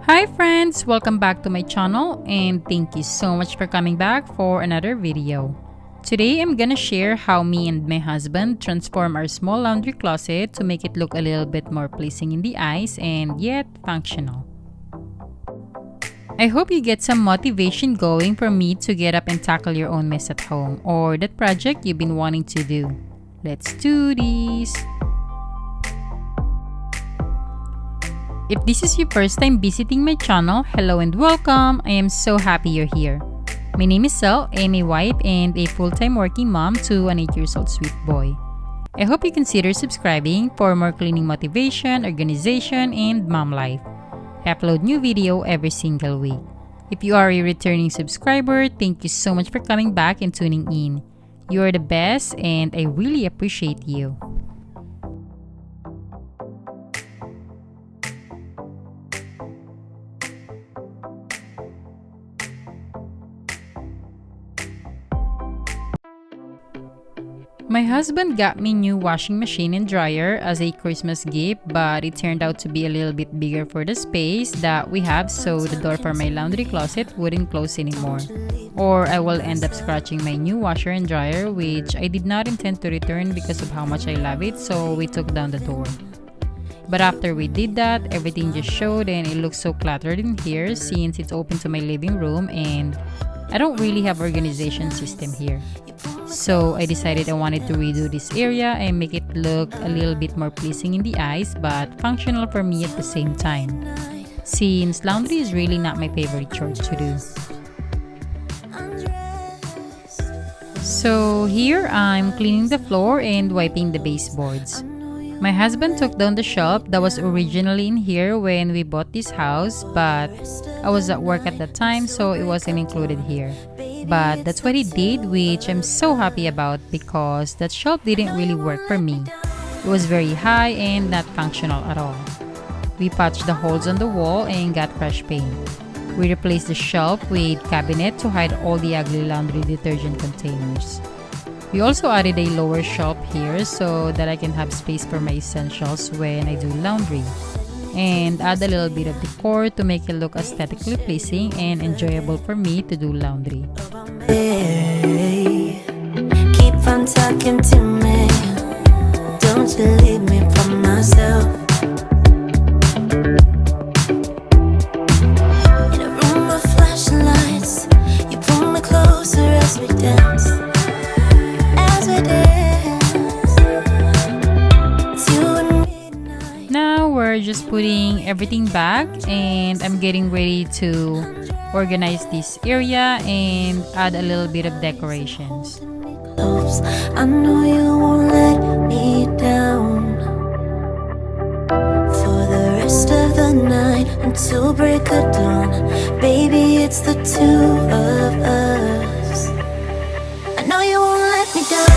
Hi friends! Welcome back to my channel and thank you so much for coming back for another video. Today I'm gonna share how me and my husband transform our small laundry closet to make it look a little bit more pleasing in the eyes and yet functional. I hope you get some motivation going for me to get up and tackle your own mess at home or that project you've been wanting to do. Let's do this! If this is your first time visiting my channel, hello and welcome! I am so happy you're here. My name is Selle, I'm a wife and a full-time working mom to an 8-year-old sweet boy. I hope you consider subscribing for more cleaning motivation, organization, and mom life. I upload new video every single week. If you are a returning subscriber, thank you so much for coming back and tuning in. You are the best and I really appreciate you. My husband got me new washing machine and dryer as a Christmas gift, but it turned out to be a little bit bigger for the space that we have, so the door for my laundry closet wouldn't close anymore. Or I will end up scratching my new washer and dryer, which I did not intend to return because of how much I love it, so we took down the door. But after we did that, everything just showed and it looks so cluttered in here since it's open to my living room and I don't really have organization system here. So I decided I wanted to redo this area and make it look a little bit more pleasing in the eyes but functional for me at the same time. Since laundry is really not my favorite chore to do. So here I'm cleaning the floor and wiping the baseboards. My husband took down the shelf that was originally in here when we bought this house, but I was at work at that time so it wasn't included here. But that's what he did, which I'm so happy about because that shelf didn't really work for me. It was very high and not functional at all. We patched the holes on the wall and got fresh paint. We replaced the shelf with cabinet to hide all the ugly laundry detergent containers. We also added a lower shelf here so that I can have space for my essentials when I do laundry. And add a little bit of decor to make it look aesthetically pleasing and enjoyable for me to do laundry. Hey, keep on talking to me. Don't you leave me for myself. In a room of flashing lights, you pull me closer as we dance. As we dance, it's you and me. Now we're just putting everything back and I'm getting ready to organize this area and add a little bit of decorations. I know you won't let me down for the rest of the night until break of dawn. Baby, it's the two of us. I know you won't let me down.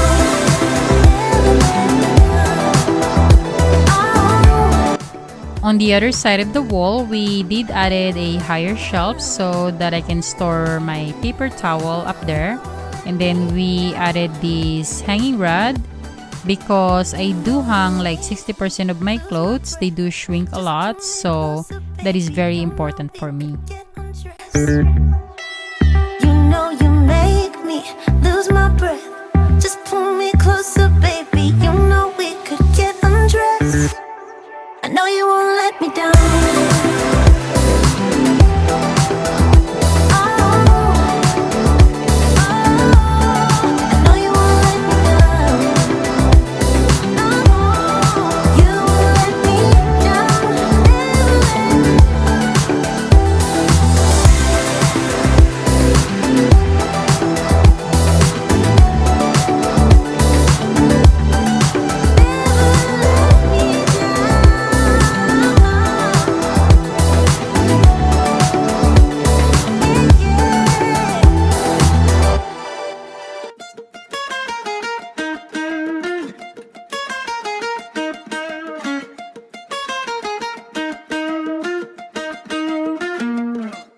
On the other side of the wall, we did added a higher shelf so that I can store my paper towel up there. And then we added this hanging rod because I do hang like 60% of my clothes. They do shrink a lot, so that is very important for me. You know you make me lose my breath. Just pull me closer, baby. You know we could get undressed. I know you won't let me down.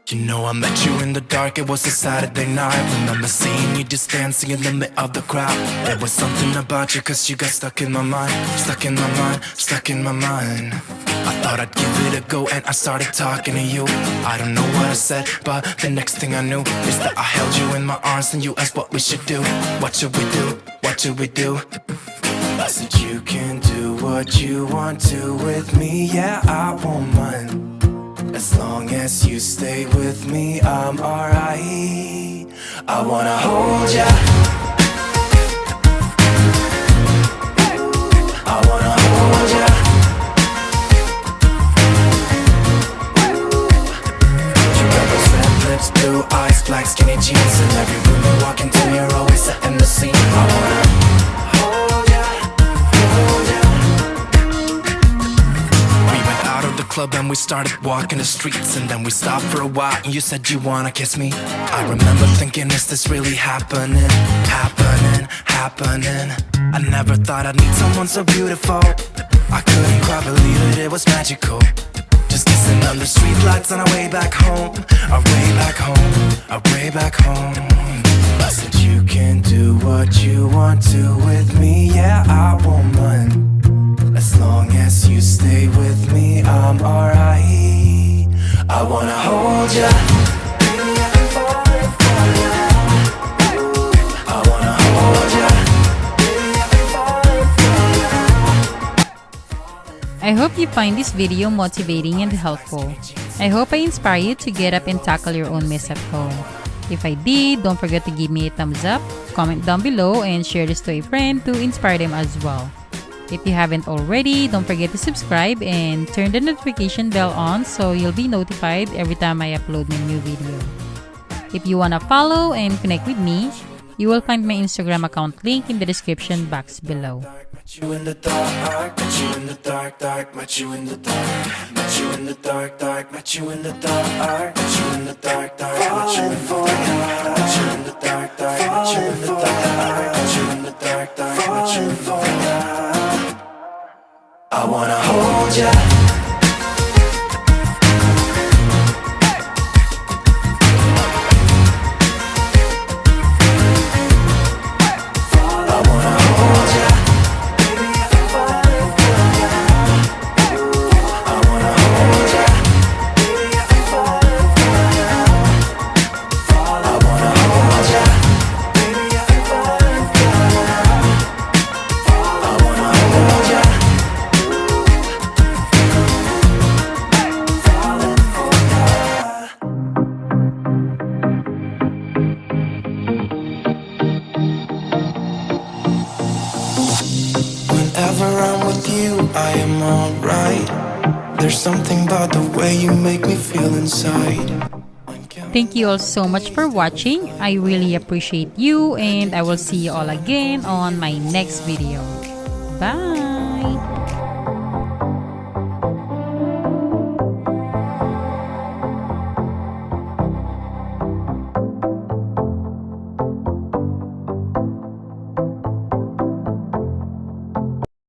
You know I met you in the dark, it was a Saturday night. Remember seeing you just dancing in the middle of the crowd. There was something about you, cause you got stuck in my mind. Stuck in my mind, stuck in my mind. I thought I'd give it a go and I started talking to you. I don't know what I said, but the next thing I knew is that I held you in my arms and you asked what we should do. What should we do? What should we do? I said you can do what you want to with me. Yeah, I won't mind. As long as you stay with me, I'm alright. I wanna hold ya. I wanna hold ya. You got those red lips, blue eyes, black skinny jeans, and every room you walk into, you're always setting the scene. I wanna hold ya, hold ya. We went out of the club and we started walking the streets, and then we stopped for a while and you said you wanna kiss me. I remember thinking, is this really happening? Happening, happening. I never thought I'd meet someone so beautiful. I couldn't quite believe it, it was magical. Just kissing under streetlights on our way back home. Our way back home, our way back home. I said you can do what you want to with me. Yeah, I won't mind. As long as you stay with me, I'm alright. I wanna hold ya. Baby, I'm falling for ya. I wanna hold ya. I hope you find this video motivating and helpful. I hope I inspire you to get up and tackle your own mess at home. If I did, don't forget to give me a thumbs up, comment down below, and share this to a friend to inspire them as well. If you haven't already, don't forget to subscribe and turn the notification bell on so you'll be notified every time I upload my new video. If you wanna follow and connect with me, you will find my Instagram account link in the description box below. Met you in the dark, met you in the dark, dark, met you in the dark, met you in the dark, dark, met you in the dark, met you in the dark, dark, met you in the dark, met you in the dark, dark, met you in the dark, met you in the dark, dark, met you in the dark. I wanna hold ya. Whenever I'm with you, I am alright. There's something about the way you make me feel inside. Thank you all so much for watching. I really appreciate you, and I will see you all again on my next video. Bye!